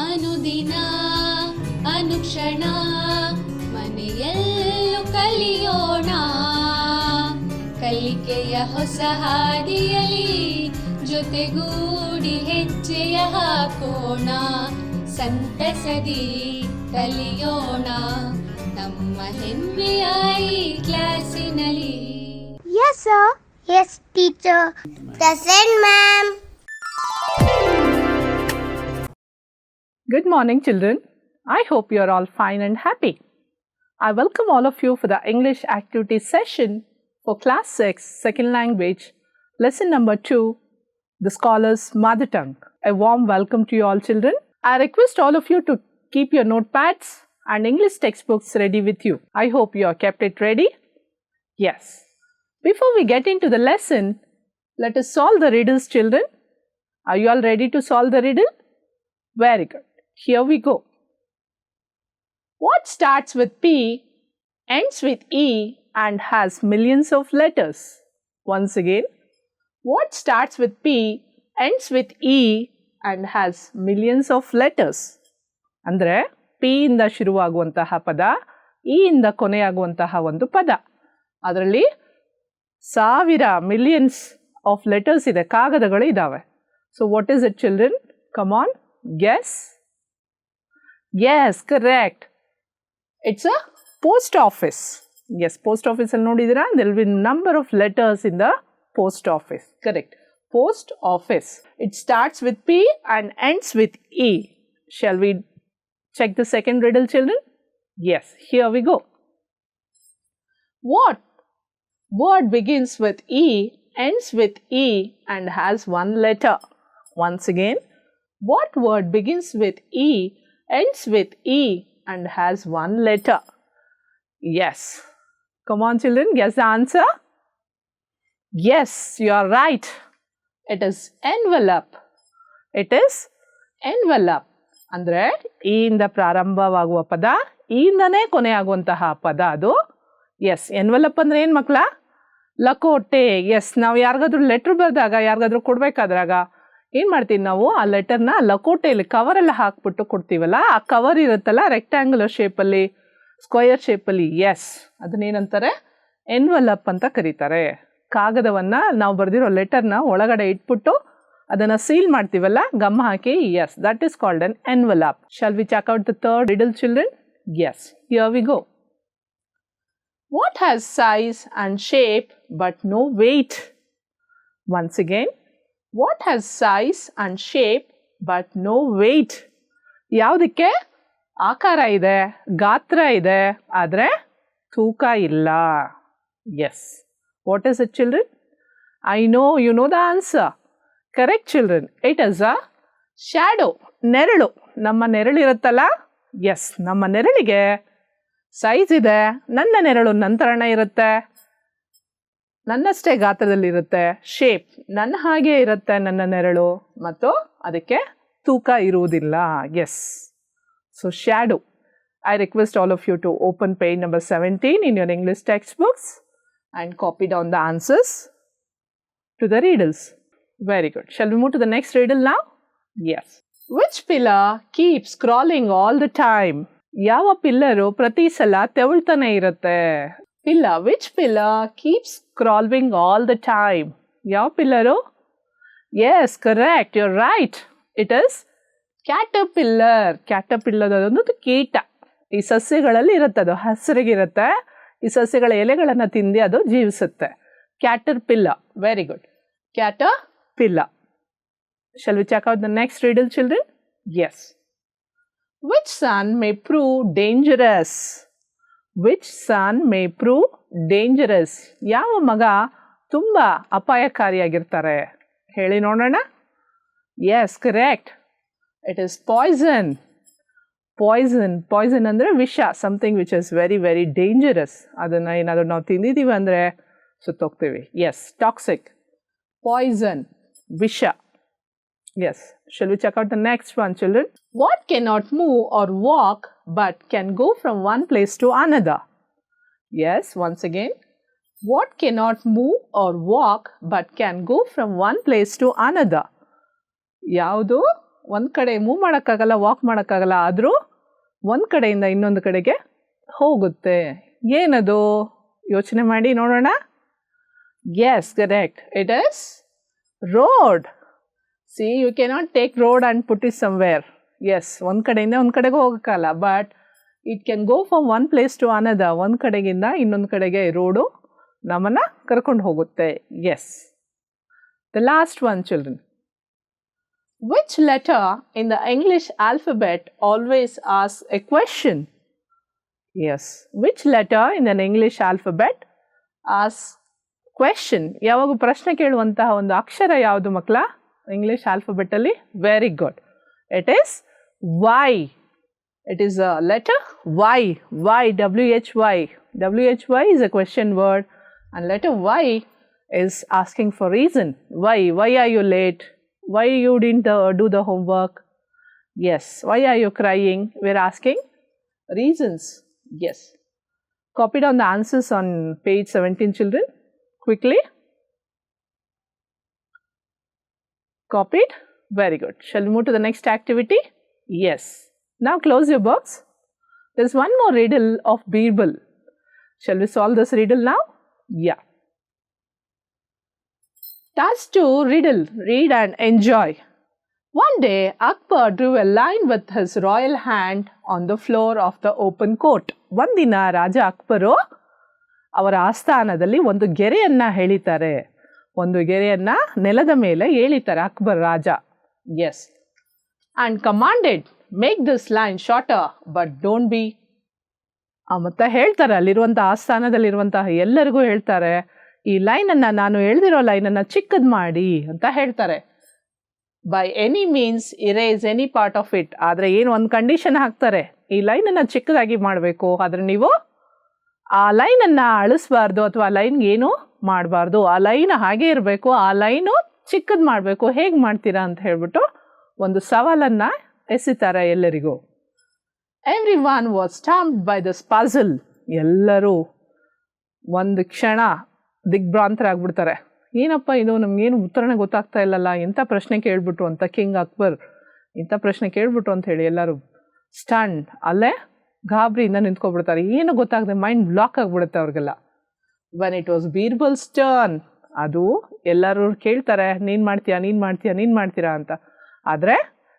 ಅನುದಿನ ಅನುಕ್ಷಣ ಮನೆಯಲ್ಲೂ ಕಲಿಯೋಣ, ಕಲಿಕೆಯ ಹೊಸ ಹಾದಿಯಲಿ ಜೊತೆಗೂಡಿ ಹೆಜ್ಜೆಯ ಹಾಕೋಣ, ಸಂತಸದಿ ಕಲಿಯೋಣ ನಮ್ಮ ಹೆಮ್ಮೆಯ ಈ ಕ್ಲಾಸಿನಲ್ಲಿ. Yes, sir. Yes, teacher. Present, ma'am. Good morning, children. I hope you are all fine and happy. I welcome all of you for the English activity session for Class 6, Second Language, Lesson number 2, The Scholar's Mother Tongue. A warm welcome to you all, children. I request all of you to keep your notepads and English textbooks ready with you. I hope you have kept it ready. Yes. Before we get into the lesson, let us solve the riddles, children. Are you all ready to solve the riddle? Very good. Here we go. What starts with P, ends with E and has millions of letters? Once again, what starts with P, ends with E and has millions of letters? ಅಂದರೆ P ಇಂದ ಶುರುವಾಗುವಂತಹ ಪದ, E ಇಂದ ಕೊನೆಯಾಗುವಂತಹ ಒಂದು ಪದ. ಅದರಲ್ಲಿ ಸಾವಿರ millions of letters ಇದೆ, ಕಾಗದಗಳು ಇದ್ದಾವೆ. So what is it children? Come on, guess. Yes, correct. It's a post office. Yes, post office ಅಲ್ಲಿ ನೋಡಿದ್ದೀರಾ? There will be number of letters in the post office. Correct. Post office. It starts with P and ends with E. Shall we check the second riddle, children? Yes, here we go. What word begins with E, ends with E and has one letter? Once again, what word begins with E, ends with E and has one letter? Yes. Come on, children, guess the answer. Yes, you are right. It is envelope. It is envelope. ಅಂದರೆ ಈ ಇಂದ ಪ್ರಾರಂಭವಾಗುವ ಪದ, ಈ ಇಂದನೇ ಕೊನೆಯಾಗುವಂತಹ ಪದ ಅದು. S, envelope ಅಂದರೆ ಏನು ಮಕ್ಕಳ? ಲಕೋಟೆ. ಎಸ್, ನಾವು ಯಾರಿಗಾದ್ರೂ ಲೆಟ್ರ್ ಬರೆದಾಗ, ಯಾರಿಗಾದ್ರೂ ಕೊಡಬೇಕಾದ್ರಾಗ ಏನು ಮಾಡ್ತೀವಿ ನಾವು? ಆ ಲೆಟರ್ನ ಲಕೋಟೆಯಲ್ಲಿ ಕವರೆಲ್ಲ ಹಾಕ್ಬಿಟ್ಟು ಕೊಡ್ತೀವಲ್ಲ, ಆ ಕವರ್ ಇರುತ್ತಲ್ಲ ರೆಕ್ಟ್ಯಾಂಗ್ಯುಲರ್ ಶೇಪಲ್ಲಿ, ಸ್ಕ್ವಯರ್ ಶೇಪಲ್ಲಿ. ಎಸ್, ಅದನ್ನೇನಂತಾರೆ? ಎನ್ವೆಲಪ್ ಅಂತ ಕರೀತಾರೆ. ಕಾಗದವನ್ನು ನಾವು ಬರೆದಿರೋ ಲೆಟರ್ನ ಒಳಗಡೆ ಇಟ್ಬಿಟ್ಟು ಅದನ್ನು ಸೀಲ್ ಮಾಡ್ತೀವಲ್ಲ, ಗಮ್ ಹಾಕಿ. Yes, that is called an envelope. Shall we check out the third riddle, children? Yes, here we go. What has size and shape but no weight? Once again, what has size and shape but no weight? ಯಾವುದಕ್ಕೆ ಆಕಾರ ಇದೆ, ಗಾತ್ರ ಇದೆ, ಆದರೆ ತೂಕ ಇಲ್ಲ. Yes. What is it, children? I know you know the answer. Correct, children. It is a shadow. ನೆರಳು. ನಮ್ಮ ನೆರಳಿರುತ್ತಲ್ಲ? ಎಸ್, ನಮ್ಮ ನೆರಳಿಗೆ ಸೈಜ್ ಇದೆ. ನನ್ನ ನೆರಳು ನಂತರನೇ ಇರುತ್ತೆ, ನನ್ನಷ್ಟೇ ಗಾತ್ರದಲ್ಲಿರುತ್ತೆ. ಶೇಪ್, ನನ್ನ ಹಾಗೆ ಇರುತ್ತೆ ನನ್ನ ನೆರಳು, ಮತ್ತು ಅದಕ್ಕೆ ತೂಕ ಇರುವುದಿಲ್ಲ. Yes, so shadow. I request all of you to open page number 17 in your English textbooks and copy down the answers to the riddles. Very good. Shall we move to the next riddle now? Yes. Which pillar keeps crawling all the time? ಯಾವ pillar ಪ್ರತಿ ಸಲ ತೆವಳ್ತಾನೆ ಇರುತ್ತೆ? Pillar. Which pillar keeps crawling all the time? ಯಾವ pillar? Yes, correct, you are right. It is caterpillar. Caterpillar ಅದೊಂದು ಕೀಟ. ಈ ಸಸ್ಯಗಳಲ್ಲಿ ಇರುತ್ತೆ, ಅದು ಹಸಿರಿಗಿರುತ್ತೆ. ಈ ಸಸ್ಯಗಳ ಎಲೆಗಳನ್ನು ತಿಂದು ಅದು ಜೀವಿಸುತ್ತೆ. Caterpillar. Very good. Caterpillar. Shall we check out the next riddle, children? Yes. Which son may prove dangerous? Which son may prove dangerous? ಯಾವ ಮಗ ತುಂಬ ಅಪಾಯಕಾರಿಯಾಗಿರ್ತಾರೆ? ಹೇಳಿ ನೋಡೋಣ. Yes, correct. It is poison. Poison. Poison ಅಂದರೆ ವಿಷ. Something which is very, very dangerous. ಅದನ್ನು ಏನಾದರೂ ನಾವು ತಿಂದಿದ್ದೀವಿ ಅಂದರೆ ಸುತ್ತೋಗ್ತೀವಿ. Yes, toxic. Poison. ವಿಷ. Yes. Shall we check out the next one, children? What cannot move or walk but can go from one place to another? Yes, once again. What cannot move or walk but can go from one place to another? ಯಾವುದು ಒಂದು ಕಡೆ move ಮಾಡೋಕ್ಕಾಗಲ್ಲ, walk ಮಾಡೋಕ್ಕಾಗಲ್ಲ, ಆದರೂ ಒಂದು ಕಡೆಯಿಂದ ಇನ್ನೊಂದು ಕಡೆಗೆ ಹೋಗುತ್ತೆ. ಏನದು? ಯೋಚನೆ ಮಾಡಿ ನೋಡೋಣ. Yes, correct. It is road. See, you cannot take road and put it somewhere. Yes, ಒಂದು ಕಡೆಯಿಂದ ಒಂದು ಕಡೆಗೆ ಹೋಗೋಕ್ಕಲ್ಲ, but it can go from one place to another. ಒಂದು ಕಡೆಗಿಂದ ಇನ್ನೊಂದು ಕಡೆಗೆ ರೋಡು ನಮ್ಮನ್ನು ಕರ್ಕೊಂಡು ಹೋಗುತ್ತೆ. Yes. The last one, children. Which letter in the English alphabet always asks a question? Yes. Which letter in the English alphabet asks question? ಯಾವಾಗ ಪ್ರಶ್ನೆ ಕೇಳುವಂತಹ ಒಂದು ಅಕ್ಷರ ಯಾವುದು ಮಕ್ಕಳ ಇಂಗ್ಲಿಷ್ ಆಲ್ಫಬೆಟಲ್ಲಿ? Very good. It is Y. It is a letter Y. Y, W-H-Y. W-H-Y is a question word, and letter Y is asking for reason. Why? Why are you late? Why you didn't do the homework? Yes. Why are you crying? We're asking reasons. Yes. Copy down the answers on page 17, children. Quickly. Copied? Very good. Shall we move to the next activity? Yes. Now close your books. There's one more riddle of Birbal. Shall we solve this riddle now? Yeah. Task 2, riddle. Read and enjoy. One day, Akbar drew a line with his royal hand on the floor of the open court. ಒಂದಿನ ರಾಜ ಅಕ್ಬರು ಅವರ ಆಸ್ಥಾನದಲ್ಲಿ ಒಂದು ಗೆರೆಯನ್ನು ಎಳಿತಾರೆ. ಒಂದು ಗೆರೆಯನ್ನು ನೆಲದ ಮೇಲೆ ಎಳಿತಾರೆ ಅಕ್ಬರ್ ರಾಜ. Yes. And commanded, make this line shorter but don't be. ಮತ್ತು ಹೇಳ್ತಾರೆ, ಅಲ್ಲಿರುವಂಥ ಆಸ್ಥಾನದಲ್ಲಿರುವಂತಹ ಎಲ್ಲರಿಗೂ ಹೇಳ್ತಾರೆ, ಈ ಲೈನನ್ನು, ನಾನು ಎಳೆದಿರೋ ಲೈನನ್ನು ಚಿಕ್ಕದು ಮಾಡಿ ಅಂತ ಹೇಳ್ತಾರೆ. By any means erase any part of it. ಆದರೆ ಏನು ಒಂದು ಕಂಡೀಷನ್ ಹಾಕ್ತಾರೆ, ಈ ಲೈನನ್ನು ಚಿಕ್ಕದಾಗಿ ಮಾಡಬೇಕು, ಆದರೆ ನೀವು ಆ ಲೈನನ್ನು ಅಳಿಸ್ಬಾರ್ದು ಅಥವಾ ಆ ಲೈನ್ಗೆ ಏನೂ ಮಾಡಬಾರ್ದು, ಆ ಲೈನ್ ಹಾಗೇ ಇರಬೇಕು, ಆ ಲೈನು ಚಿಕ್ಕದು ಮಾಡಬೇಕು. ಹೇಗೆ ಮಾಡ್ತೀರಾ ಅಂತ ಹೇಳ್ಬಿಟ್ಟು ಒಂದು ಸವಾಲನ್ನು ಎಸಿತಾರೆ ಎಲ್ಲರಿಗೂ. Everyone was stumped by this puzzle. ಎಲ್ಲರೂ ಒಂದು ಕ್ಷಣ ದಿಗ್ಭ್ರಾಂತರಾಗ್ಬಿಡ್ತಾರೆ. ಏನಪ್ಪ ಇದು, ನಮಗೇನು ಉತ್ತರನೇ ಗೊತ್ತಾಗ್ತಾ ಇಲ್ಲಲ್ಲ, ಎಂಥ ಪ್ರಶ್ನೆ ಕೇಳ್ಬಿಟ್ರು ಅಂತ. ಕಿಂಗ್ ಅಕ್ಬರ್ ಇಂಥ ಪ್ರಶ್ನೆ ಕೇಳ್ಬಿಟ್ರು ಅಂತ ಹೇಳಿ ಎಲ್ಲರೂ ಸ್ಟಂಡ್, ಅಲ್ಲೇ ಗಾಬರಿಯಿಂದ ನಿಂತ್ಕೊಬಿಡ್ತಾರೆ. ಏನು ಗೊತ್ತಾಗದೆ ಮೈಂಡ್ ಬ್ಲಾಕ್ ಆಗಿಬಿಡುತ್ತೆ ಅವ್ರಿಗೆಲ್ಲ. When it was Birbal's turn, ಅದು ಎಲ್ಲರೂ ಕೇಳ್ತಾರೆ, ನೀನು ಮಾಡ್ತೀಯಾ, ನೀನು ಮಾಡ್ತೀಯಾ, ನೀನು ಮಾಡ್ತೀರಾ ಅಂತ. ಆದರೆ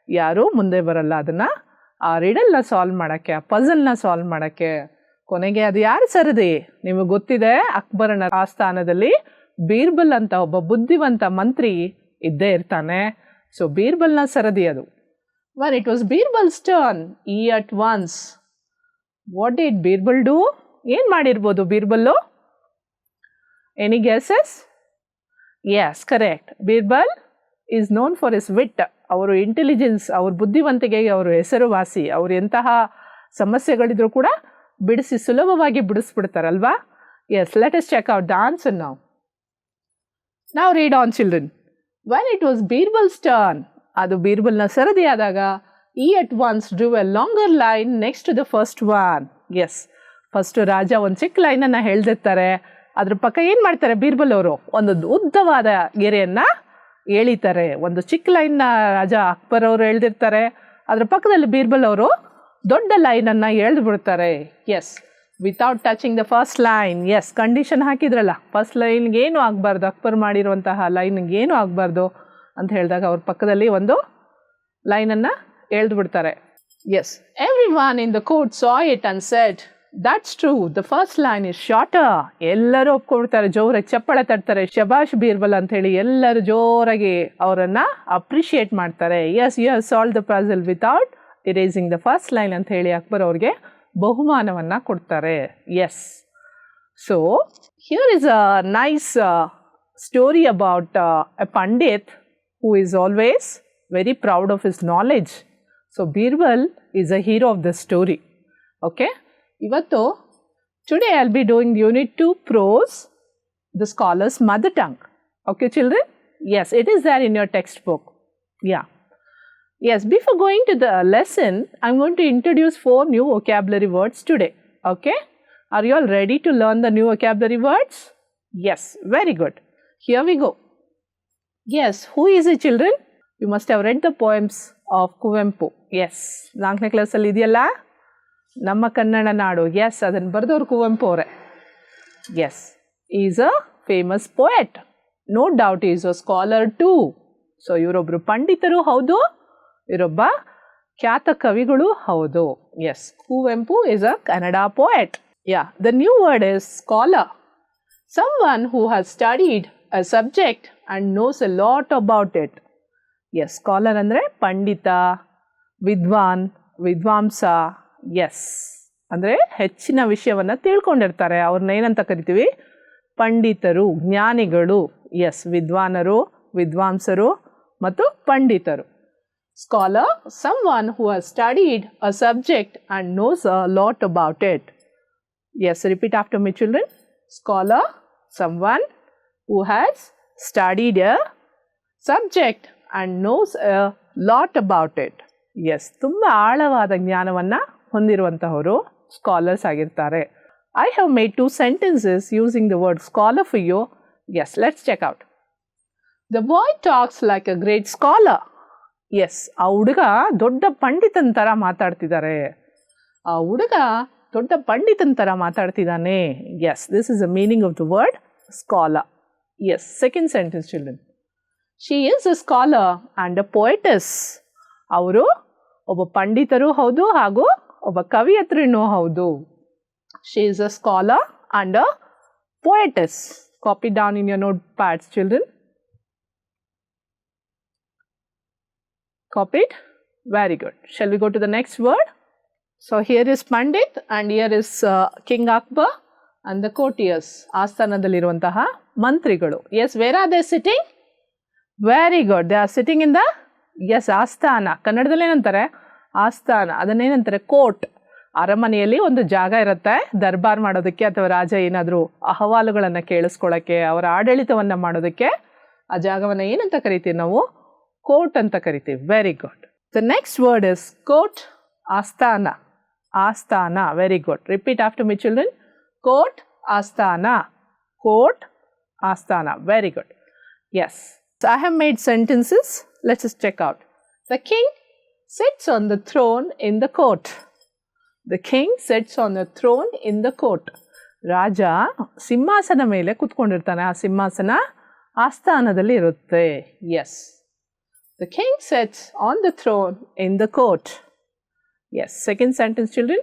ಯಾರೂ ಮುಂದೆ ಬರಲ್ಲ ಅದನ್ನು, ಆ ರಿಡಲ್ನ ಸಾಲ್ವ್ ಮಾಡೋಕ್ಕೆ, ಆ ಪಜಲ್ನ ಸಾಲ್ವ್ ಮಾಡೋಕ್ಕೆ. ಕೊನೆಗೆ ಅದು ಯಾರು ಸರದಿ? ನಿಮಗೆ ಗೊತ್ತಿದೆ, ಅಕ್ಬರನ ಆಸ್ಥಾನದಲ್ಲಿ ಬೀರ್ಬಲ್ ಅಂತ ಒಬ್ಬ ಬುದ್ಧಿವಂತ ಮಂತ್ರಿ ಇದ್ದೇ ಇರ್ತಾನೆ. ಸೊ ಬೀರ್ಬಲ್ನ ಸರದಿ ಅದು. When it was Birbal's turn, he at once what did Birbal do? ಏನು ಮಾಡಿರ್ಬೋದು Birbal? Any guesses? Yes, correct. Birbal is known for his wit. ಅವರು ಇಂಟೆಲಿಜೆನ್ಸ್, ಅವ್ರ ಬುದ್ಧಿವಂತಿಕೆಗೆ ಅವರು ಹೆಸರುವಾಸಿ. ಅವರು ಎಂತಹ ಸಮಸ್ಯೆಗಳಿದ್ರು ಕೂಡ ಬಿಡಿಸಿ ಸುಲಭವಾಗಿ ಬಿಡಿಸ್ಬಿಡ್ತಾರಲ್ವಾ? Yes, let us check out the answer now. ನಾವು read on children. When it was Birbal's turn, ಅದು ಬೀರ್ಬಲ್ನ ಸರದಿ ಆದಾಗ, he at once drew a longer line next to the first one. Yes, first ರಾಜ ಒಂದು ಚಿಕ್ಕ ಲೈನನ್ನು ಹೇಳ್ದಿರ್ತಾರೆ, ಅದ್ರ ಪಕ್ಕ ಏನು ಮಾಡ್ತಾರೆ ಬೀರ್ಬಲ್ ಅವರು? ಒಂದು ಉದ್ದವಾದ ಗೆರೆಯನ್ನು ಎಳಿತಾರೆ. ಒಂದು ಚಿಕ್ಕ ಲೈನ್ನ ರಾಜ ಅಕ್ಬರ್ ಅವರು ಎಳೆದಿರ್ತಾರೆ, ಅದ್ರ ಪಕ್ಕದಲ್ಲಿ ಬೀರ್ಬಲ್ ಅವರು ದೊಡ್ಡ ಲೈನನ್ನು ಎಳೆದು ಬಿಡ್ತಾರೆ. Yes, without touching the first line. Yes, condition ಹಾಕಿದ್ರಲ್ಲ, ಫಸ್ಟ್ ಲೈನ್ಗೆ ಏನೂ ಆಗಬಾರ್ದು, ಅಕ್ಬರ್ ಮಾಡಿರುವಂತಹ ಲೈನ್ಗೆ ಏನೂ ಆಗಬಾರ್ದು ಅಂತ ಹೇಳಿದಾಗ ಅವ್ರ ಪಕ್ಕದಲ್ಲಿ ಒಂದು ಲೈನನ್ನು ಎಳೆದು ಬಿಡ್ತಾರೆ. Yes, everyone in the court saw it and said, that's true, the first line is shorter. ಎಲ್ಲರೂ ಒಪ್ಕೊಳ್ತಾರೆ, ಜೋರಾಗಿ ಚಪ್ಪಾಳೆ ತಟ್ತಾರೆ, ಶಬಾಷ್ ಬೀರ್ಬಲ್ ಅಂತ ಹೇಳಿ ಎಲ್ಲರೂ ಜೋರಾಗಿ ಅವರನ್ನು ಅಪ್ರಿಷಿಯೇಟ್ ಮಾಡ್ತಾರೆ. Yes, you have solve the puzzle without erasing the first line ಅಂತ ಹೇಳಿ ಅಕ್ಬರ್ ಅವ್ರಿಗೆ ಬಹುಮಾನವನ್ನು ಕೊಡ್ತಾರೆ. Yes, so here is a nice story about a pandit who is always very proud of his knowledge. So Birbal is a hero of the story. Okay, ಇವತ್ತು today I will be doing unit 2 prose, the scholar's mother tongue. Okay children? Yes, it is there in your textbook. Yeah. Yes, before going to the lesson, I'm going to introduce 4 new vocabulary words today. Okay? Are you all ready to learn the new vocabulary words? Yes, very good. Here we go. Yes, who is it children? You must have read the poems of Kuvempu. Yes, 4ನೇ ಕ್ಲಾಸಲ್ಲಿ ಇದೆಯಲ್ಲ ನಮ್ಮ ಕನ್ನಡ ನಾಡು. S, ಅದನ್ನು ಬರೆದವ್ರು ಕುವೆಂಪು ಅವರೇ. Yes, is a famous poet. No doubt is a scholar too. So ಇವರೊಬ್ಬರು ಪಂಡಿತರು ಹೌದು, ಇವರೊಬ್ಬ ಖ್ಯಾತ ಕವಿಗಳು ಹೌದು. ಎಸ್, Kuvempu is a Kannada poet. Yeah, the new word is scholar. Someone who has studied a subject and knows a lot about it. Yes, scholar ಅಂದರೆ ಪಂಡಿತ, ವಿದ್ವಾನ್, ವಿದ್ವಾಂಸ. ಎಸ್, ಅಂದರೆ ಹೆಚ್ಚಿನ ವಿಷಯವನ್ನು ತಿಳ್ಕೊಂಡಿರ್ತಾರೆ. ಅವ್ರನ್ನ ಏನಂತ ಕರಿತೀವಿ? ಪಂಡಿತರು, ಜ್ಞಾನಿಗಳು. ಎಸ್, ವಿದ್ವಾನರು, ವಿದ್ವಾಂಸರು ಮತ್ತು ಪಂಡಿತರು. Scholar, someone who has studied a subject and knows a lot about it. Yes, repeat after me children. Scholar, someone who has studied a subject and knows a lot about it. Yes, ತುಂಬ ಆಳವಾದ ಜ್ಞಾನವನ್ನು ಹೊಂದಿರುವಂತಹವರು scholars ಆಗಿರ್ತಾರೆ. I have made 2 sentences using the word scholar for you. Yes, let's check out. The boy talks like a great scholar. Yes, ಆ ಹುಡುಗ ದೊಡ್ಡ ಪಂಡಿತನ ಥರ ಮಾತಾಡ್ತಿದ್ದಾರೆ. ಆ ಹುಡುಗ ದೊಡ್ಡ ಪಂಡಿತನ ಥರ ಮಾತಾಡ್ತಿದ್ದಾನೆ. Yes, this is the meaning of the word scholar. Yes, second sentence children. She is a scholar and a poetess. ಅವರು ಒಬ್ಬ ಪಂಡಿತರು ಹೌದು ಹಾಗೂ ಒಬ್ಬ ಕವಿಯತ್ರಿನೂ ಹೌದು. She is a scholar and a poetess. Copy down in your notepads children. Copied? Very good. Shall we go to the next word? So here is Pandit and here is King Akbar and the courtiers. ಆಸ್ಥಾನದಲ್ಲಿರುವಂತಹ ಮಂತ್ರಿಗಳು. Yes, where are they sitting? Very good. They are sitting in the, yes, ಆಸ್ಥಾನ. ಕನ್ನಡದಲ್ಲಿ ಏನಂತಾರೆ? ಆಸ್ಥಾನ. ಅದನ್ನೇನಂತಾರೆ? Court. ಅರಮನೆಯಲ್ಲಿ ಒಂದು ಜಾಗ ಇರುತ್ತೆ ದರ್ಬಾರ್ ಮಾಡೋದಕ್ಕೆ ಅಥವಾ ರಾಜ ಏನಾದರೂ ಅಹವಾಲುಗಳನ್ನು ಕೇಳಿಸ್ಕೊಳ್ಳೋಕ್ಕೆ, ಅವರ ಆಡಳಿತವನ್ನು ಮಾಡೋದಕ್ಕೆ ಆ ಜಾಗವನ್ನು ಏನಂತ ಕರಿತೀವಿ ನಾವು? ಕೋರ್ಟ್ ಅಂತ ಕರಿತೀವಿ. Very good. The next word is court. ಆಸ್ಥಾನ. ಆಸ್ಥಾನ. Very good. Repeat after me children. Court, ಆಸ್ಥಾನ. ಕೋರ್ಟ್, ಆಸ್ಥಾನ. Very good. Yes, I have made sentences. Let's check out. The king sits on the throne in the court. The king sits on the throne in the court. ರಾಜ ಸಿಂಹಾಸನ ಮೇಲೆ ಕುತ್ಕೊಂಡಿರ್ತಾನೆ. ಆ ಸಿಂಹಾಸನ ಆಸ್ಥಾನದಲ್ಲಿ ಇರುತ್ತೆ. Yes, the king sits on the throne in the court. Yes, second sentence children.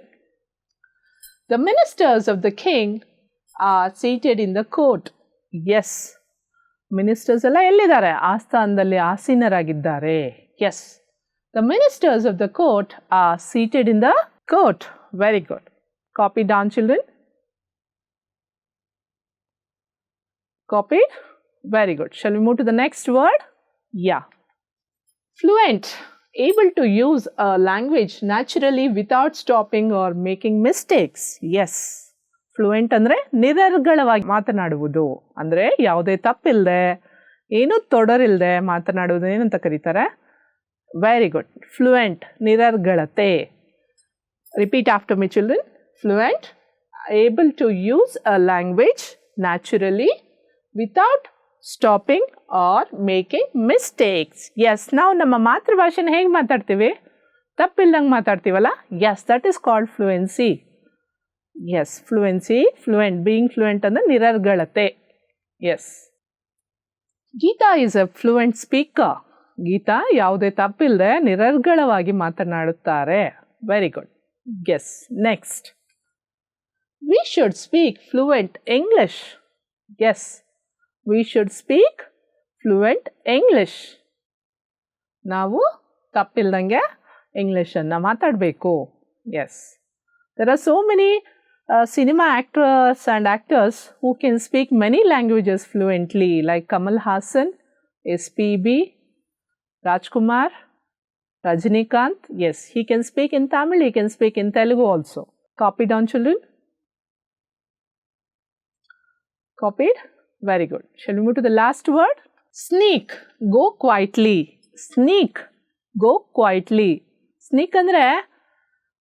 The ministers of the king are seated in the court. Yes, ministers ಎಲ್ಲ ಎಲ್ಲಿದ್ದಾರೆ? ಆಸ್ಥಾನದಲ್ಲಿ ಆಸೀನರಾಗಿದ್ದಾರೆ. Yes, the ministers of the court are seated in the court. Very good. Copy down children. Copied? Very good. Shall we move to the next word? Yeah. Fluent, able to use a language naturally without stopping or making mistakes. Yes, fluent ಅಂದರೆ ನಿರರ್ಗಳವಾಗಿ ಮಾತನಾಡುವುದು. ಅಂದರೆ ಯಾವುದೇ ತಪ್ಪಿಲ್ಲದೆ, ಏನೂ ತೊಡರಿಲ್ಲದೆ ಮಾತನಾಡುವುದು ಏನಂತ ಕರೀತಾರೆ? Very good. Fluent, ನಿರರ್ಗಳತೆ. Repeat after me children. Fluent, able to use a language naturally without stopping or making mistakes. Yes, ನಾವು ನಮ್ಮ ಮಾತೃಭಾಷೆನ ಹೇಗೆ ಮಾತಾಡ್ತೀವಿ? ತಪ್ಪಿಲ್ದಂಗೆ ಮಾತಾಡ್ತೀವಲ್ಲ. Yes, that is called fluency. Yes, fluency. Fluent, being fluent ಅಂದರೆ ನಿರರ್ಗಳತೆ. Yes, Geeta is a fluent speaker. Geeta ಯಾವುದೇ ತಪ್ಪಿಲ್ಲದೆ ನಿರರ್ಗಳವಾಗಿ ಮಾತನಾಡುತ್ತಾರೆ. Very good. Yes, next. We should speak fluent English. Yes, we should speak fluent English. ನಾವು ತಪ್ಪಿಲ್ದಂಗೆ ಇಂಗ್ಲೀಷನ್ನು ಮಾತಾಡಬೇಕು. Yes, there are so many cinema actors and actors who can speak many languages fluently, like Kamal Hassan, SPB, Rajkumar, Rajinikanth. Yes, he can speak in Tamil, he can speak in Telugu also. Copy down children. Copied? Very good. Shall we move to the last word? Sneak, go quietly. Sneak, go quietly. Sneak ಅಂದರೆ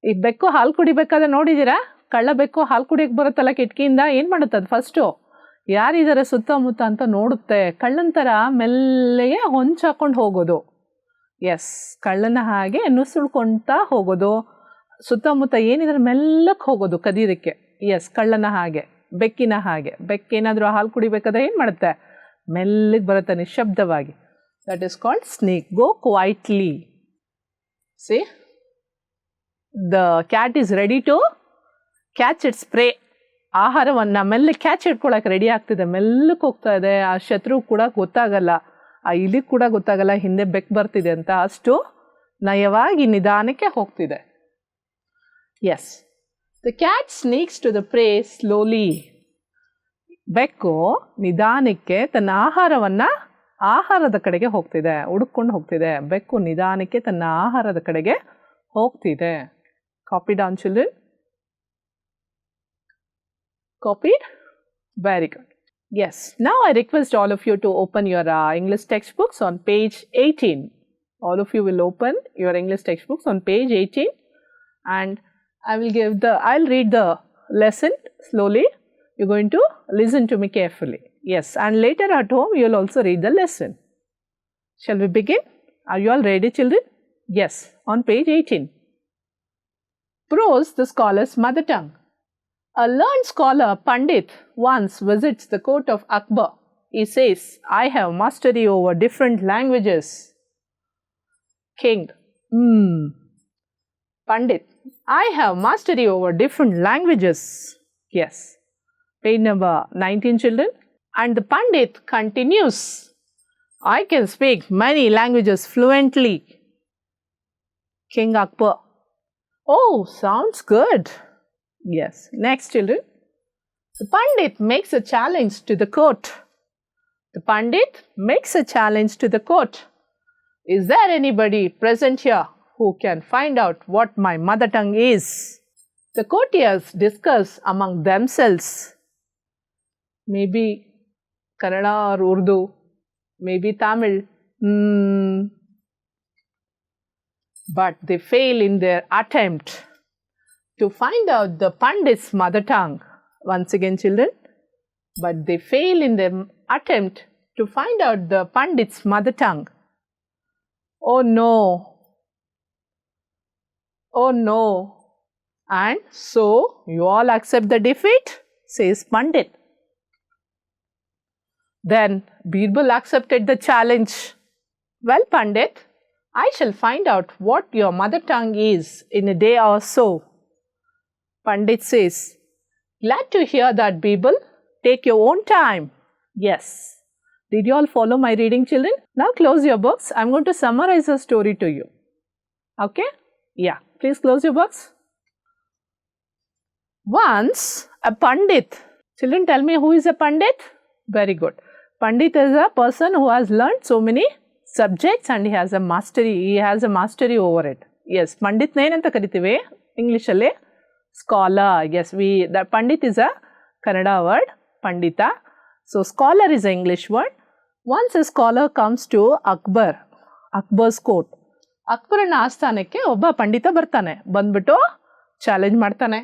ಈ ಬೆಕ್ಕು ಹಾಲು ಕುಡಿಬೇಕಾದ್ರೆ ನೋಡಿದ್ದೀರಾ? ಕಳ್ಳ ಬೆಕ್ಕು ಹಾಲು ಕುಡಿಯಕ್ಕೆ ಬರುತ್ತಲ್ಲ ಕಿಟಕಿಯಿಂದ, ಏನು ಮಾಡುತ್ತೆ ಅದು? ಫಸ್ಟು ಯಾರಿದ್ದಾರೆ ಸುತ್ತಮುತ್ತ ಅಂತ ನೋಡುತ್ತೆ. ಕಳ್ಳನ ಥರ ಮೆಲ್ಲೆಗೆ ಹೊಂಚಾಕೊಂಡು ಹೋಗೋದು. ಎಸ್, ಕಳ್ಳನ ಹಾಗೆ ನುಸುಳ್ಕೊಳ್ತಾ ಹೋಗೋದು, ಸುತ್ತಮುತ್ತ ಏನಿದ್ರೆ ಮೆಲ್ಲಕ್ಕೆ ಹೋಗೋದು ಕದೀದಕ್ಕೆ. ಎಸ್, ಕಳ್ಳನ ಹಾಗೆ, ಬೆಕ್ಕಿನ ಹಾಗೆ. ಬೆಕ್ಕೇನಾದರೂ ಹಾಲು ಕುಡಿಬೇಕಾದ್ರೆ ಏನು ಮಾಡುತ್ತೆ? ಮೆಲ್ಲಗೆ ಬರುತ್ತೆ ನಿಶಬ್ದವಾಗಿ. That is called snake. Go quietly. See, the cat is ready to catch its prey. ಆಹಾರವನ್ನು ಮೆಲ್ಲ ಕ್ಯಾಚ್ ಇಟ್ಕೊಳಕ್ಕೆ ರೆಡಿ ಆಗ್ತಿದೆ, ಮೆಲ್ಲಕ್ಕೆ ಹೋಗ್ತಾ ಇದೆ. ಆ ಶತ್ರು ಕೂಡ ಗೊತ್ತಾಗಲ್ಲ, ಆ ಇಲಿ ಕೂಡ ಗೊತ್ತಾಗಲ್ಲ ಹಿಂದೆ ಬೆಕ್ಕು ಬರ್ತಿದೆ ಅಂತ. ಅಷ್ಟು ನಯವಾಗಿ ನಿಧಾನಕ್ಕೆ ಹೋಗ್ತಿದೆ. Yes, the cat sneaks to the prey slowly. ಬೆಕ್ಕು ನಿಧಾನಕ್ಕೆ ತನ್ನ ಆಹಾರದ ಕಡೆಗೆ ಹೋಗ್ತಿದೆ, ಹುಡುಕೊಂಡು ಹೋಗ್ತಿದೆ. ಬೆಕ್ಕು ನಿಧಾನಕ್ಕೆ ತನ್ನ ಆಹಾರದ ಕಡೆಗೆ ಹೋಗ್ತಿದೆ. Copy down children. Copied? Very good. Yes. Now I request all of you to open your English textbooks on page 18. All of you will open your English textbooks on page 18, and I'll read the lesson slowly. You're going to listen to me carefully. Yes, and later at home you'll also read the lesson. Shall we begin? Are you all ready, children? Yes, on page 18. Prose the scholar's mother tongue. A learned scholar, Pandit, once visits the court of Akbar. He says, I have mastery over different languages. King, Pandit, I have mastery over different languages. Yes. Page number 19, children. And the Pandit continues, I can speak many languages fluently. King Akbar, oh, sounds good. Yes. Next, children. The Pandit makes a challenge to the court. The Pandit makes a challenge to the court. Is there anybody present here who can find out what my mother tongue is? The courtiers discuss among themselves. Maybe Kannada or Urdu, maybe Tamil. But they fail in their attempt to find out the Pandit's mother tongue. Once again, children, but they fail in their attempt to find out the Pandit's mother tongue. Oh no! Oh no! And so you all accept the defeat, says Pandit. Then Birbal accepted the challenge. Well, Pandit, I shall find out what your mother tongue is in a day or so. Pandit says, glad to hear that, Birbal. Take your own time. Yes. Did you all follow my reading, children? Now close your books. I'm going to summarize the story to you. Okay? Yeah. Please close your books. Once a Pandit. Children, tell me, who is a Pandit? Very good. Pandit is a person who has learned so many subjects and he has a mastery over it. Yes. Pandit ಏನಂತ ಕರಿತೀವಿ English ಅಲ್ಲಿ? Scholar. Yes, the Pandit is a Kannada word, Pandita. So, scholar is an English word. Once a scholar comes to Akbar's court. Akbarನ ಆಸ್ಥಾನಕ್ಕೆ ಒಬ್ಬ ಪಂಡಿತ ಬರ್ತಾನೆ. ಬಂದ್ಬಿಟ್ಟು challenge ಮಾಡ್ತಾನೆ.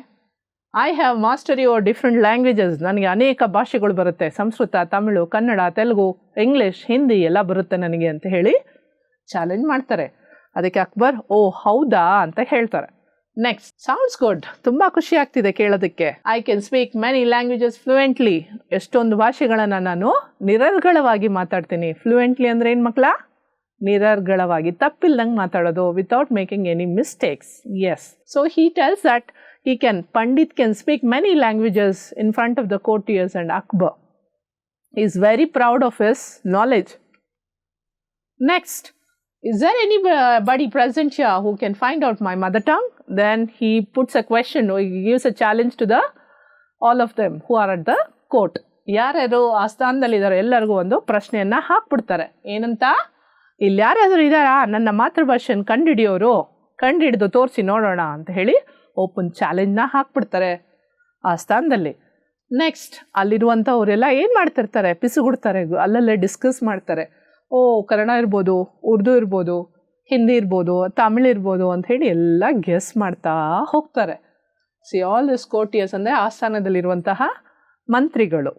I have mastery over different languages. ನನಗೆ ಅನೇಕ ಭಾಷೆಗಳು ಬರುತ್ತೆ. ಸಂಸ್ಕೃತ, ತಮಿಳು, ಕನ್ನಡ, ತೆಲುಗು, ಇಂಗ್ಲಿಷ್, ಹಿಂದಿ ಎಲ್ಲ ಬರುತ್ತೆ ನನಗೆ ಅಂತ ಹೇಳಿ ಚಾಲೆಂಜ್ ಮಾಡ್ತಾರೆ. ಅದಕ್ಕೆ ಅಕ್ಬರ್, ಓ ಹೌದಾ ಅಂತ ಹೇಳ್ತಾರೆ. Next, sounds good. ತುಂಬ ಖುಷಿ ಆಗ್ತಿದೆ ಕೇಳೋದಕ್ಕೆ. I can speak many languages fluently. ಎಷ್ಟೊಂದು ಭಾಷೆಗಳನ್ನು ನಾನು ನಿರರ್ಗಳವಾಗಿ ಮಾತಾಡ್ತೀನಿ. ಫ್ಲೂಯೆಂಟ್ಲಿ ಅಂದರೆ ಏನು ಮಕ್ಕಳ? ನಿರರ್ಗಳವಾಗಿ, ತಪ್ಪಿಲ್ದಂಗೆ ಮಾತಾಡೋದು, without making any mistakes. Yes. So he tells that Pandit can speak many languages in front of the courtiers and Akbar. He is very proud of his knowledge. Next, is there anybody present here who can find out my mother tongue? Then he puts a question, or he gives a challenge to all of them who are at the court. ಯಾರ್ಯಾರು ಆ ಸ್ಥಾನದಲ್ಲಿದ್ದಾರೆ ಎಲ್ಲರಿಗೂ ಒಂದು ಪ್ರಶ್ನೆಯನ್ನು ಹಾಕ್ಬಿಡ್ತಾರೆ. ಏನಂತ? ಇಲ್ಲಿ ಯಾರಾದರೂ ಇದ್ದಾರಾ ನನ್ನ ಮಾತೃಭಾಷೆಯನ್ನು ಕಂಡುಹಿಡಿದು ತೋರಿಸಿ ನೋಡೋಣ ಅಂತ ಹೇಳಿ ಓಪನ್ ಚಾಲೆಂಜ್ನ ಹಾಕ್ಬಿಡ್ತಾರೆ ಆ ಸ್ಥಾನದಲ್ಲಿ. ನೆಕ್ಸ್ಟ್, ಅಲ್ಲಿರುವಂಥವರೆಲ್ಲ ಏನು ಮಾಡ್ತಿರ್ತಾರೆ? ಪಿಸುಗುಡ್ತಾರೆ, ಅಲ್ಲಲ್ಲೇ ಡಿಸ್ಕಸ್ ಮಾಡ್ತಾರೆ. ಓ, ಕನ್ನಡ ಇರ್ಬೋದು, ಉರ್ದು ಇರ್ಬೋದು, ಹಿಂದಿ ಇರ್ಬೋದು, ತಮಿಳ್ ಇರ್ಬೋದು ಅಂತ ಹೇಳಿ ಎಲ್ಲ ಗೆಸ್ ಮಾಡ್ತಾ ಹೋಗ್ತಾರೆ. ಸಿ ಆಲ್ ದಿಸ್ ಕೋರ್ಟಿಯರ್ಸ್ ಅಂದರೆ ಆಸ್ಥಾನದಲ್ಲಿರುವಂತಹ ಮಂತ್ರಿಗಳು.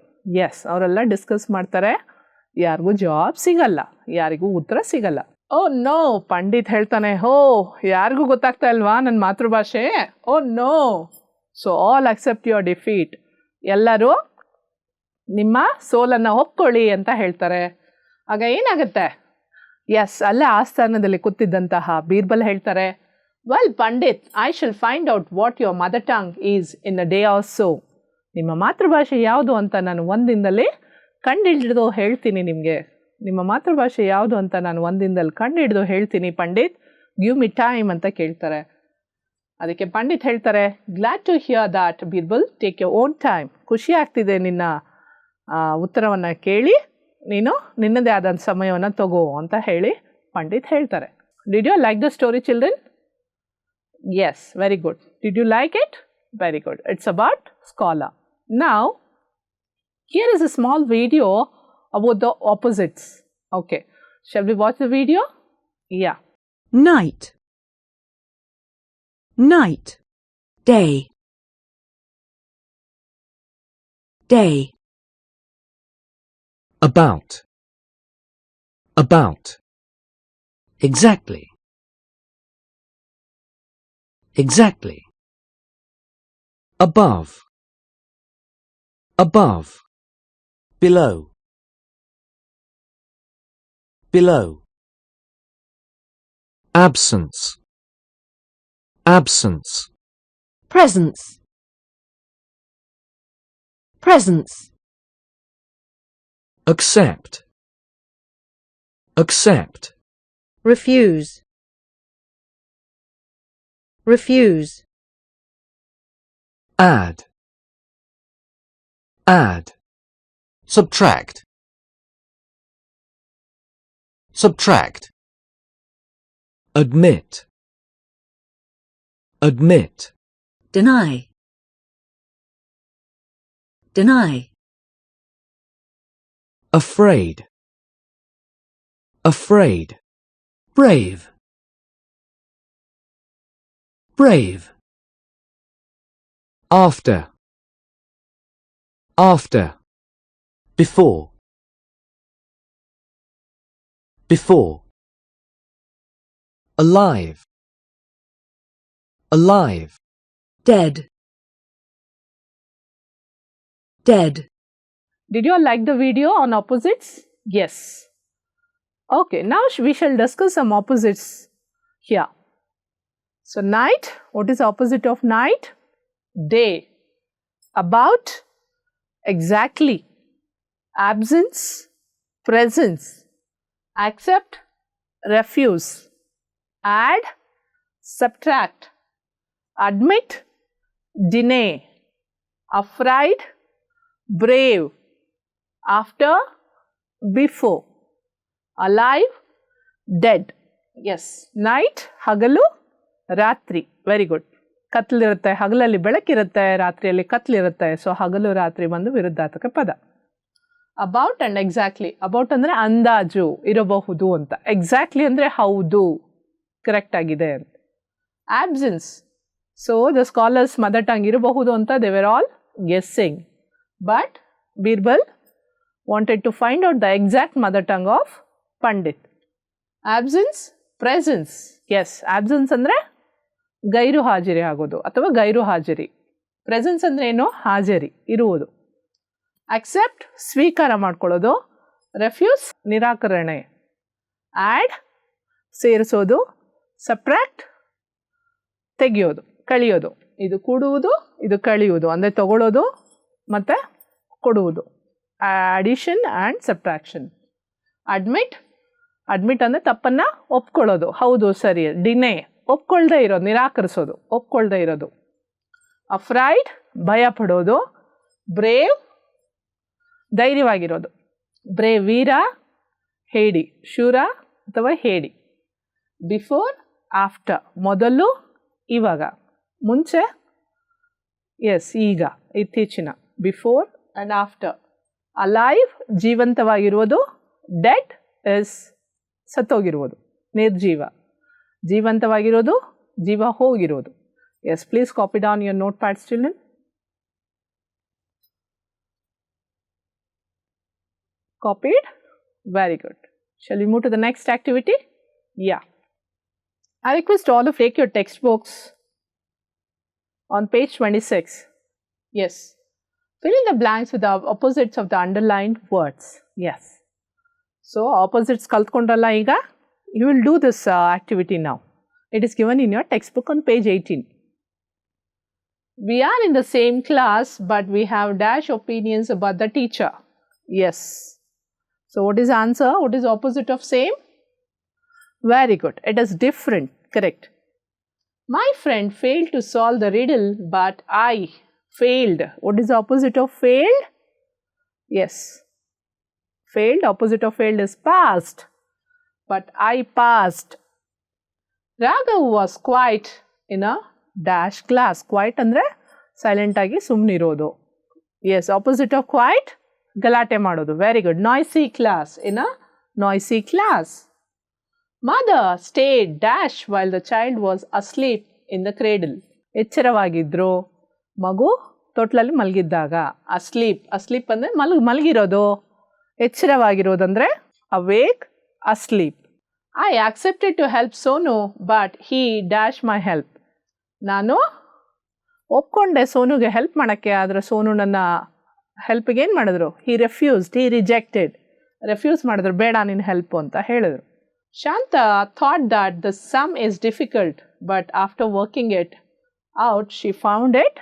ಎಸ್, ಅವರೆಲ್ಲ ಡಿಸ್ಕಸ್ ಮಾಡ್ತಾರೆ. ಯಾರಿಗೂ ಜಾಬ್ ಸಿಗಲ್ಲ, ಯಾರಿಗೂ ಉತ್ತರ ಸಿಗಲ್ಲ. ಓ ನೋ, ಪಂಡಿತ್ ಹೇಳ್ತಾನೆ, ಹೋ ಯಾರಿಗೂ ಗೊತ್ತಾಗ್ತಾ ಇಲ್ವಾ ನನ್ನ ಮಾತೃಭಾಷೆ? Oh no. So all accept your defeat. ಎಲ್ಲರೂ ನಿಮ್ಮ ಸೋಲನ್ನು ಒಪ್ಕೊಳ್ಳಿ ಅಂತ ಹೇಳ್ತಾರೆ. ಆಗ ಏನಾಗುತ್ತೆ? ಎಸ್, ಅಲ್ಲೇ ಆಸ್ಥಾನದಲ್ಲಿ ಕೂತಿದ್ದಂತಹ ಬೀರ್ಬಲ್ ಹೇಳ್ತಾರೆ, well Pandit, I shall find out what your mother tongue is in a day are so. ನಿಮ್ಮ ಮಾತೃಭಾಷೆ ಯಾವುದು ಅಂತ ನಾನು ಒಂದಿನದಲ್ಲಿ ಕಂಡುಹಿಡಿದು ಹೇಳ್ತೀನಿ ನಿಮಗೆ. ನಿಮ್ಮ ಮಾತೃಭಾಷೆ ಯಾವುದು ಅಂತ ನಾನು ಒಂದಿನದಲ್ಲಿ ಕಂಡುಹಿಡಿದು ಹೇಳ್ತೀನಿ ಪಂಡಿತ್, ಗಿವ್ ಮಿ ಟೈಮ್ ಅಂತ ಕೇಳ್ತಾರೆ. ಅದಕ್ಕೆ ಪಂಡಿತ್ ಹೇಳ್ತಾರೆ, glad to hear that Birbal, take your own time. ಖುಷಿ ಆಗ್ತಿದೆ ನಿನ್ನ ಉತ್ತರವನ್ನು ಕೇಳಿ, ನೀನು ನಿನ್ನದೇ ಆದ ಸಮಯವನ್ನು ತಗೋ ಅಂತ ಹೇಳಿ ಪಂಡಿತ್ ಹೇಳ್ತಾರೆ. Did you like the story children? Yes, very good. Did you like it? Very good. It's about scholar. Now, here is a small video about the opposites. Okay. Shall we watch the video? Yeah. Night. Night. Day. Day. About. About. Exactly. Exactly. Above. Above. Below. Below. Absence. Absence. Presence. Presence. Accept. Accept. Refuse. Refuse. Add. Add. Subtract. Subtract. Admit. Admit. Deny. Deny. Afraid. Afraid. Brave. Brave. After. After. Before. Before. Alive. Alive. Dead. Dead. Did you all like the video on opposites? Yes. Okay, now we shall discuss some opposites here. So, night, what is the opposite of night? Day. About, exactly. Absence, presence. Accept, refuse. Add, subtract. Admit, deny. Afraid, brave. After, before. Alive, dead. Yes. Night, hagalu, ratri. Very good. ಕತ್ಲಿರುತ್ತೆ, ಹಗಲಲ್ಲಿ ಬೆಳಕಿರುತ್ತೆ, ರಾತ್ರಿಯಲ್ಲಿ ಕತ್ಲಿರುತ್ತೆ. So ಹಗಲು ರಾತ್ರಿ ಬಂದು ವಿರುದ್ಧಾರ್ಥಕ ಪದ. About and exactly. About ಅಂದರೆ ಅಂದಾಜು, ಇರಬಹುದು ಅಂತ. Exactly ಅಂದರೆ ಹೌದು, ಕರೆಕ್ಟ್ ಆಗಿದೆ ಅಂತ. Absence. So the scholars mother tongue ಇರಬಹುದು ಅಂತ they were all guessing. But Birbal wanted to find out the exact mother tongue of Pandit. Absence, presence. Yes, absence ಅಂದರೆ ಗೈರು ಹಾಜರಿ ಆಗೋದು ಅಥವಾ ಗೈರು ಹಾಜರಿ. ಪ್ರೆಸೆನ್ಸ್ ಅಂದರೆ ಏನು? ಹಾಜರಿ, ಇರುವುದು. ಅಕ್ಸೆಪ್ಟ್, ಸ್ವೀಕಾರ ಮಾಡ್ಕೊಳ್ಳೋದು. ರೆಫ್ಯೂಸ್, ನಿರಾಕರಣೆ. ಆ್ಯಡ್, ಸೇರಿಸೋದು. ಸಪ್ರಾಕ್ಟ್, ತೆಗೆಯೋದು, ಕಳಿಯೋದು. ಇದು ಕೂಡುವುದು, ಇದು ಕಳಿಯುವುದು, ಅಂದರೆ ತಗೊಳ್ಳೋದು ಮತ್ತು ಕೊಡುವುದು. Addition and subtraction. Admit, admit ಅಂದರೆ ತಪ್ಪನ್ನು ಒಪ್ಕೊಳ್ಳೋದು, ಹೌದು ಸರಿ. ಡಿನೇ, ಒಪ್ಕೊಳ್ದೇ ಇರೋದು, ನಿರಾಕರಿಸೋದು, ಒಪ್ಕೊಳ್ದೇ ಇರೋದು. ಅಫ್ರೈಡ್, ಭಯ ಪಡೋದು. ಬ್ರೇವ್, ಧೈರ್ಯವಾಗಿರೋದು. ಬ್ರೇವ್, ವೀರ, ಹೇಡಿ, ಶೂರ ಅಥವಾ ಹೇಡಿ. ಬಿಫೋರ್, ಆಫ್ಟರ್, ಮೊದಲು, ಇವಾಗ, ಮುಂಚೆ, ಎಸ್ ಈಗ, ಇತ್ತೀಚಿನ. Before and after. ಅಲೈವ್, ಜೀವಂತವಾಗಿರುವುದು. ಡೆಡ್ ಇಸ್ ಸತ್ತೋಗಿರುವುದು, ನಿರ್ಜೀವ. ಜೀವಂತವಾಗಿರೋದು, ಜೀವ ಹೋಗಿರೋದು. Yes, please copy down your notepads children. Copied? Very good. Shall we move to the next activity? Yeah. I request all of you take your textbooks on page 26. Yes. Fill in the blanks with the opposites of the underlined words. Yes. So, opposites kaltkondalla iga. You will do this activity now. It is given in your textbook on page 18. We are in the same class, but we have dash opinions about the teacher. Yes. So, what is the answer? What is opposite of same? Very good. It is different. Correct. My friend failed to solve the riddle, but I failed. What is the opposite of failed? Yes. Failed, opposite of failed is passed. But I passed. Raghav was quiet in a dash class. Quiet andre silent agi sumnirodu. Yes, opposite of quiet, galate madodu. Very good. Noisy class. In a noisy class. Mother stayed dash while the child was asleep in the cradle. ಎಚ್ಚರವಾಗಿದ್ರು ಮಗು ತೊಟ್ಲಲ್ಲಿ ಮಲಗಿದ್ದಾಗ. Asleep, asleep ಅಂದರೆ ಮಲಗಿರೋದು. ಎಚ್ಚರವಾಗಿರೋದಂದ್ರೆ awake, asleep. I accepted to help Sonu, but he dash my help. ನಾನು ಒಪ್ಕೊಂಡೆ ಸೋನುಗೆ help ಮಾಡೋಕ್ಕೆ, ಆದರೆ ಸೋನು ನನ್ನ ಹೆಲ್ಪಿಗೆ ಏನು ಮಾಡಿದ್ರು? he refused, he rejected. Refuse ಮಾಡಿದ್ರು, ಬೇಡ ನಿನ್ನ ಹೆಲ್ಪು ಅಂತ ಹೇಳಿದ್ರು. Shanta thought that the sum is difficult, but after working it out, she found it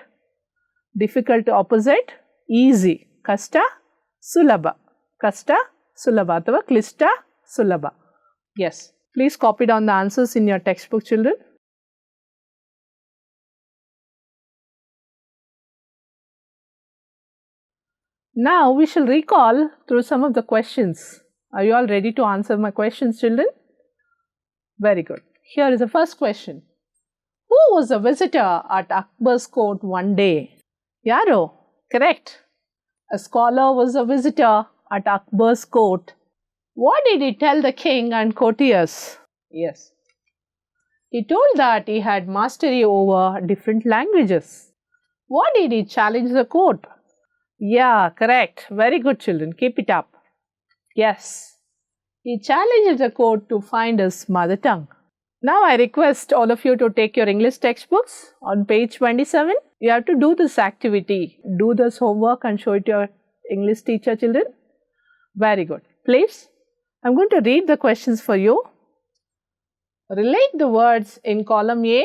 difficult opposite easy. Kasta, sulabha. Kasta, sulabha athava klishta, sulabha. Yes. Please copy down the answers in your textbook, children. Now we shall recall through some of the questions. Are you all ready to answer my questions, children? Very good. Here is the first question. Who was a visitor at Akbar's court one day? Yaro? Correct. A scholar was a visitor at Akbar's court. What did he tell the king and courtiers? Yes. He told that he had mastery over different languages. What did he challenge the court? Yeah, correct. Very good, children. Keep it up. Yes. He challenged the court to find his mother tongue. Now I request all of you to take your English textbooks on page 27. You have to do this activity. Do this homework and show it to your English teacher, children. Very good. Please, I'm going to read the questions for you. Relate the words in column A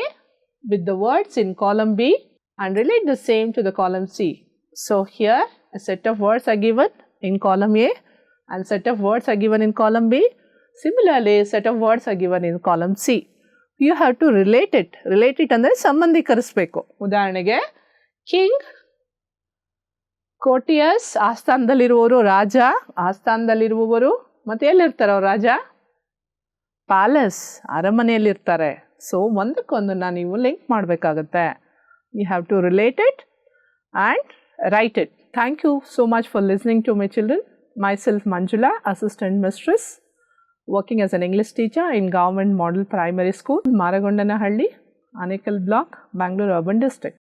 with the words in column B and relate the same to the column C. So here a set of words are given in column A and set of words are given in column B. Similarly, a set of words are given in column C. You have to relate it. Relate it ಅಂದರೆ ಸಂಬಂಧೀಕರಿಸಬೇಕು. ಉದಾಹರಣೆಗೆ king, ಕೋಟಿಯಸ್ ಆಸ್ಥಾನದಲ್ಲಿರುವವರು, ರಾಜ ಆಸ್ಥಾನದಲ್ಲಿರುವವರು, ಮತ್ತೆ ಎಲ್ಲಿರ್ತಾರೆ ಅವರು ರಾಜ? Palace ಅರಮನೆಯಲ್ಲಿರ್ತಾರೆ. So ಒಂದಕ್ಕೊಂದನ್ನು ನೀವು link ಮಾಡಬೇಕಾಗತ್ತೆ. You have to relate it and write it. Thank you so much for listening to my children. Myself Manjula, Assistant Mistress, working as an English teacher in Government Model Primary School, Maragondanahalli, Anekal Block, Bangalore Urban District.